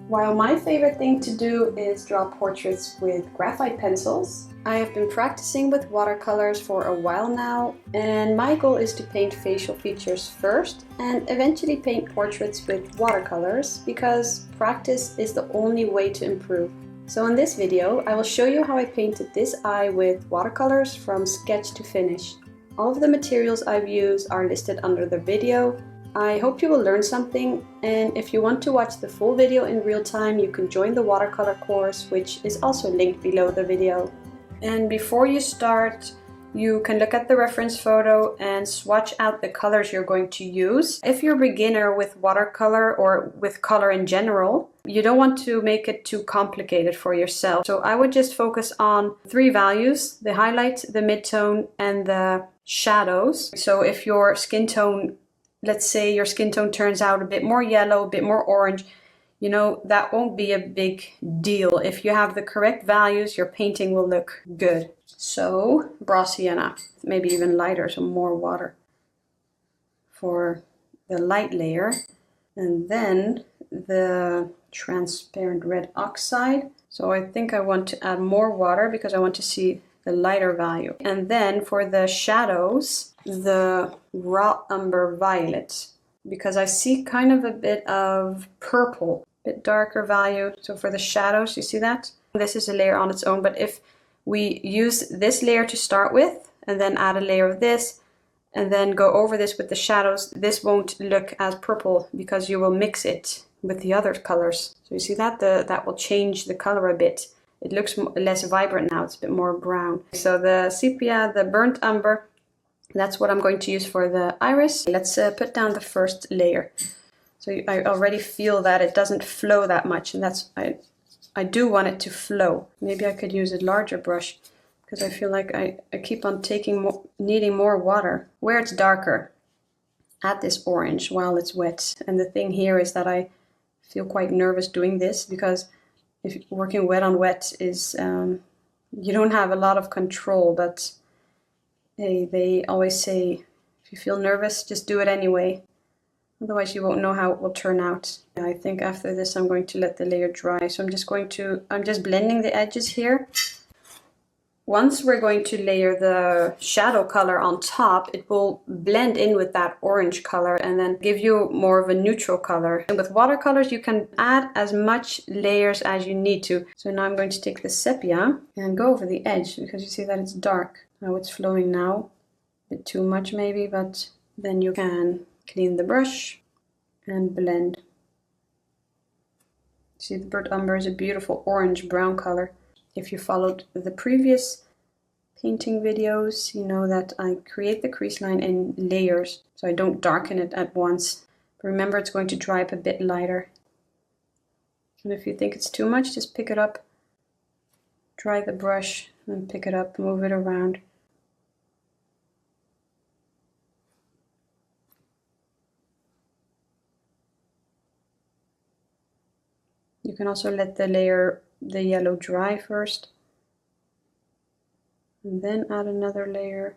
While my favorite thing to do is draw portraits with graphite pencils, I have been practicing with watercolors for a while now, and my goal is to paint facial features first and eventually paint portraits with watercolors because practice is the only way to improve. So in this video, I will show you how I painted this eye with watercolors from sketch to finish. All of the materials I've used are listed under the video. I hope you will learn something, and if you want to watch the full video in real time, you can join the watercolor course, which is also linked below the video. And before you start, you can look at the reference photo and swatch out the colors you're going to use. If you're a beginner with watercolor or with color in general, you don't want to make it too complicated for yourself. So I would just focus on 3 values: the highlight, the midtone, and the shadows. So if your skin tone, let's say your skin tone turns out a bit more yellow, a bit more orange, you know, that won't be a big deal. If you have the correct values, your painting will look good. So, Sienna, maybe even lighter, so more water for the light layer. And then the transparent red oxide. So I think I want to add more water because I want to see the lighter value. And then for the shadows, the raw umber violet, because I see kind of a bit of purple, a bit darker value. So for the shadows, you see that? This is a layer on its own, but if we use this layer to start with and then add a layer of this and then go over this with the shadows, this won't look as purple because you will mix it with the other colors. So you see that? That will change the color a bit. It looks less vibrant now, it's a bit more brown. So the sepia, the burnt umber, that's what I'm going to use for the iris. Let's put down the first layer. So I already feel that it doesn't flow that much, and that's I do want it to flow. Maybe I could use a larger brush because I feel like I keep on needing more water. Where it's darker, add this orange while it's wet. And the thing here is that I feel quite nervous doing this because if working wet on wet is, you don't have a lot of control, but hey, they always say, if you feel nervous, just do it anyway. Otherwise you won't know how it will turn out. I think after this I'm going to let the layer dry. So I'm just blending the edges here. Once we're going to layer the shadow color on top, it will blend in with that orange color and then give you more of a neutral color. And with watercolors, you can add as much layers as you need to. So now I'm going to take the sepia and go over the edge because you see that it's dark. Now it's flowing now, a bit too much maybe, but then you can clean the brush and blend. See, the burnt umber is a beautiful orange-brown color. If you followed the previous painting videos, you know that I create the crease line in layers, so I don't darken it at once. But remember, it's going to dry up a bit lighter. And if you think it's too much, just pick it up, dry the brush, and pick it up, move it around. You can also let the yellow dry first, and then add another layer.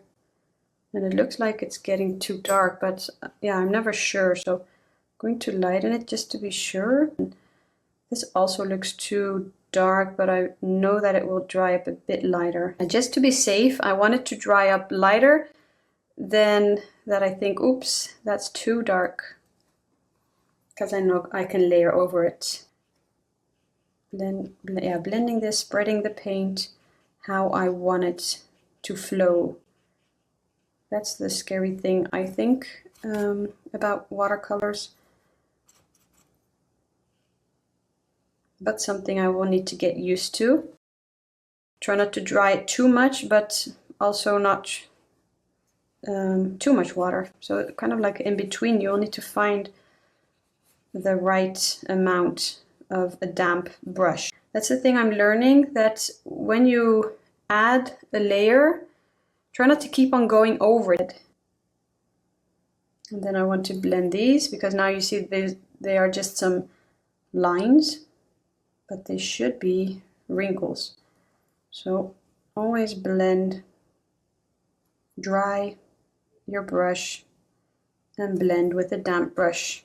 And it looks like it's getting too dark, but yeah, I'm never sure, so I'm going to lighten it just to be sure. This also looks too dark, but I know that it will dry up a bit lighter. And just to be safe, I want it to dry up lighter than that I think, oops, that's too dark, because I know I can layer over it. Blending this, spreading the paint how I want it to flow. That's the scary thing, I think, about watercolors. But something I will need to get used to. Try not to dry it too much, but also not too much water. So kind of like in between, you'll need to find the right amount of a damp brush. That's the thing I'm learning, that when you add a layer, try not to keep on going over it. And then I want to blend these because now you see they are just some lines, but they should be wrinkles. So always blend, dry your brush and blend with a damp brush.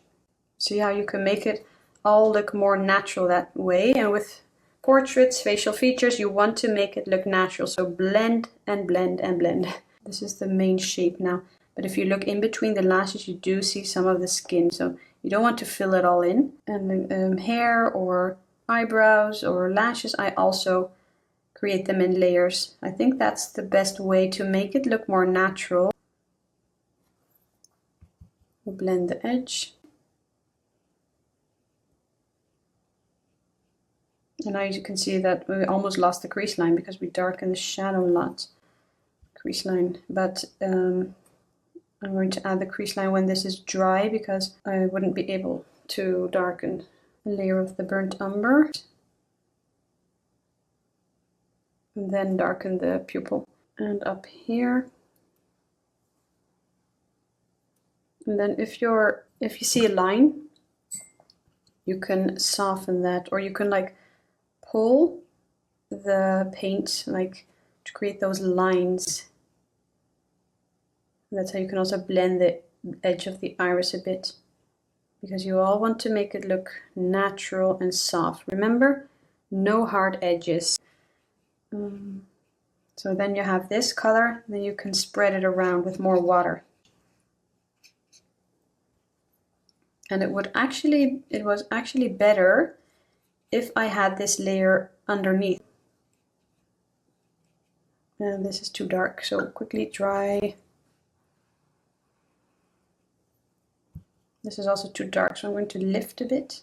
See how you can make it all look more natural that way. And with portraits, facial features, you want to make it look natural. So blend and blend and blend. This is the main shape now. But if you look in between the lashes, you do see some of the skin. So you don't want to fill it all in. And hair or eyebrows or lashes, I also create them in layers. I think that's the best way to make it look more natural. We'll blend the edge. And now you can see that we almost lost the crease line because we darkened the shadow a lot. Crease line, but I'm going to add the crease line when this is dry because I wouldn't be able to darken a layer of the burnt umber. And then darken the pupil. And up here. And then if you see a line, you can soften that, or you can like pull the paint like to create those lines. And that's how you can also blend the edge of the iris a bit, because you all want to make it look natural and soft. Remember, no hard edges. So then you have this color, then you can spread it around with more water. And it was actually better if I had this layer underneath. And this is too dark, so quickly dry. This is also too dark, so I'm going to lift a bit.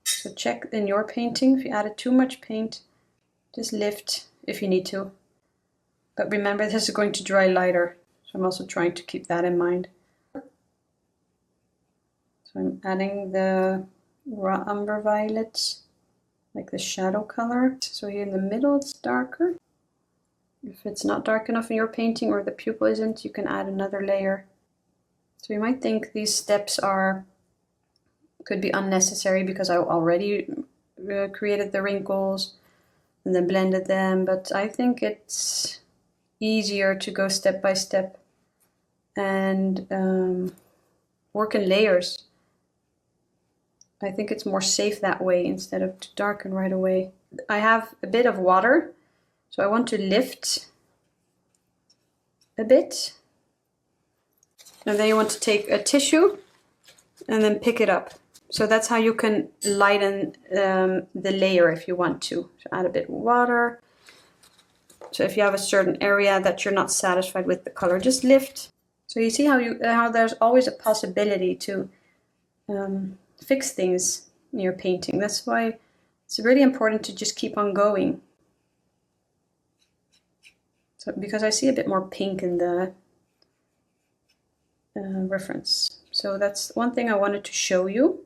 So check in your painting, if you added too much paint, just lift if you need to. But remember, this is going to dry lighter. So I'm also trying to keep that in mind. So I'm adding the raw umber violet, like the shadow color. So here in the middle it's darker. If it's not dark enough in your painting or the pupil isn't, you can add another layer. So you might think these steps could be unnecessary because I already created the wrinkles and then blended them, but I think it's easier to go step by step and work in layers. I think it's more safe that way instead of to darken right away. I have a bit of water, so I want to lift a bit. And then you want to take a tissue and then pick it up. So that's how you can lighten the layer if you want to. So add a bit of water. So if you have a certain area that you're not satisfied with the color, just lift. So you see how there's always a possibility to fix things in your painting. That's why it's really important to just keep on going. So because I see a bit more pink in the reference. So that's one thing I wanted to show you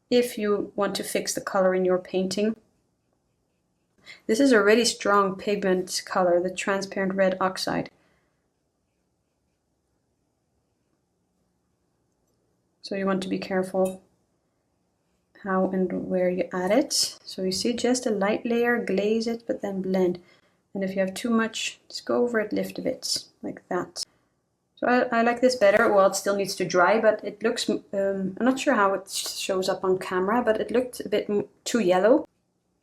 if you want to fix the color in your painting. This is a really strong pigment color, the transparent red oxide. So you want to be careful how and where you add it. So you see just a light layer, glaze it, but then blend. And if you have too much, just go over it, lift a bit, like that. So I like this better. Well, it still needs to dry, but it looks, I'm not sure how it shows up on camera, but it looked a bit too yellow.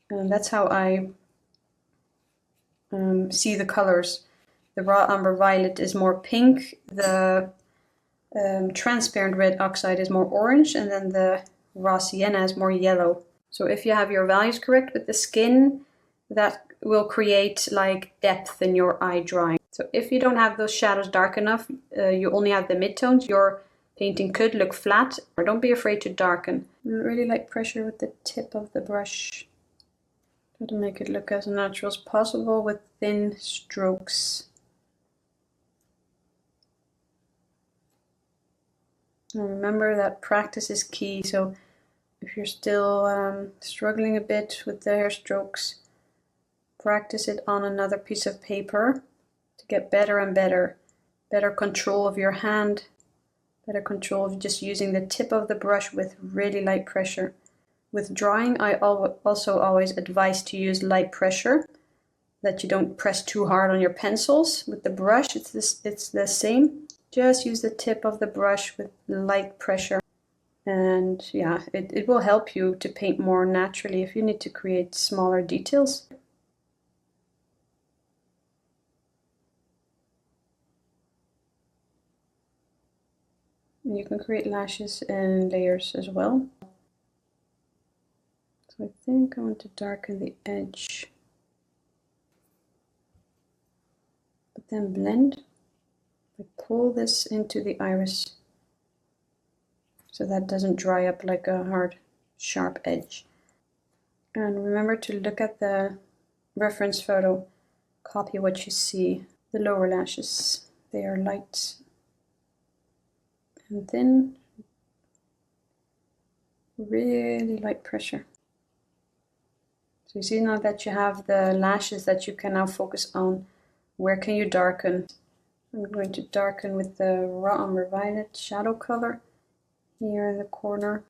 And that's how I see the colors. The raw umber violet is more pink, the transparent red oxide is more orange, and then the raw sienna is more yellow. So if you have your values correct with the skin, that will create like depth in your eye drawing. So if you don't have those shadows dark enough, you only have the midtones, your painting could look flat, or don't be afraid to darken. Really light pressure with the tip of the brush. Try to make it look as natural as possible with thin strokes. And remember that practice is key, so if you're still struggling a bit with the hair strokes, practice it on another piece of paper to get better and better. Better control of your hand, better control of just using the tip of the brush with really light pressure. With drawing, I also always advise to use light pressure, that you don't press too hard on your pencils. With the brush, it's the same. Just use the tip of the brush with light pressure. And yeah, it will help you to paint more naturally if you need to create smaller details. And you can create lashes in layers as well. So I think I want to darken the edge, but then blend. I pull this into the iris so that doesn't dry up like a hard, sharp edge. And remember to look at the reference photo, copy what you see. The lower lashes, they are light and thin, really light pressure. So you see now that you have the lashes that you can now focus on. Where can you darken? I'm going to darken with the raw umber violet shadow color here in the corner.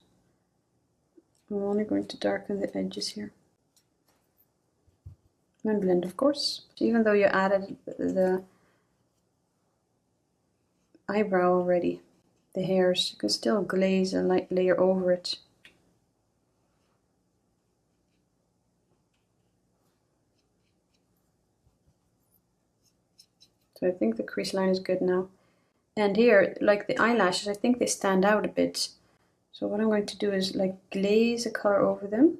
I'm only going to darken the edges here. And blend, of course. So even though you added the eyebrow already, the hairs, you can still glaze a light layer over it. So I think the crease line is good now. And here, like the eyelashes, I think they stand out a bit. So what I'm going to do is like glaze a color over them,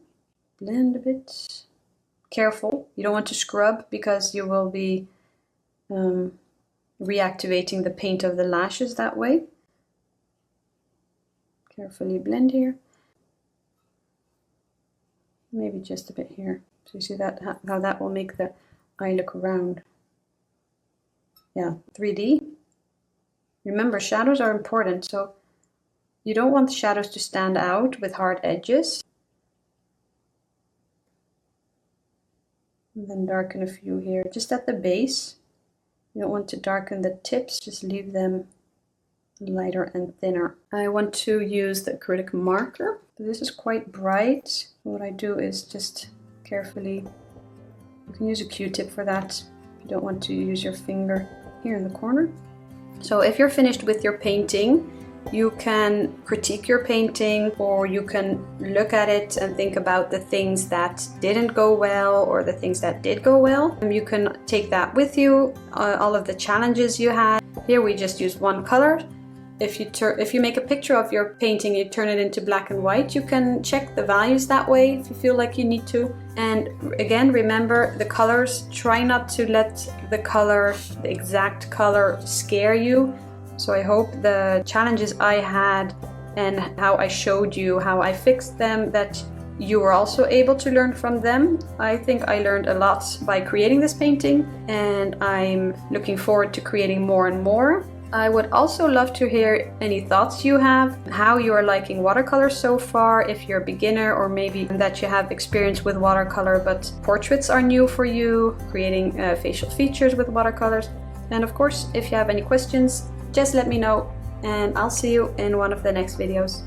blend a bit. Careful, you don't want to scrub because you will be reactivating the paint of the lashes that way. Carefully blend here. Maybe just a bit here. So you see that how that will make the eye look round. Yeah, 3D. Remember, shadows are important, so you don't want the shadows to stand out with hard edges. And then darken a few here, just at the base. You don't want to darken the tips, just leave them lighter and thinner. I want to use the acrylic marker. This is quite bright. What I do is just carefully, you can use a Q-tip for that. You don't want to use your finger here in the corner. So if you're finished with your painting, you can critique your painting, or you can look at it and think about the things that didn't go well or the things that did go well. And you can take that with you, all of the challenges you had. Here we just use one color. If you make a picture of your painting, you turn it into black and white, you can check the values that way if you feel like you need to. And again, remember the colors, try not to let the color, the exact color, scare you. So I hope the challenges I had and how I showed you how I fixed them, that you were also able to learn from them. I think I learned a lot by creating this painting, and I'm looking forward to creating more and more. I would also love to hear any thoughts you have, how you are liking watercolor so far, if you're a beginner or maybe that you have experience with watercolor but portraits are new for you, creating facial features with watercolors. And of course, if you have any questions, just let me know, and I'll see you in one of the next videos.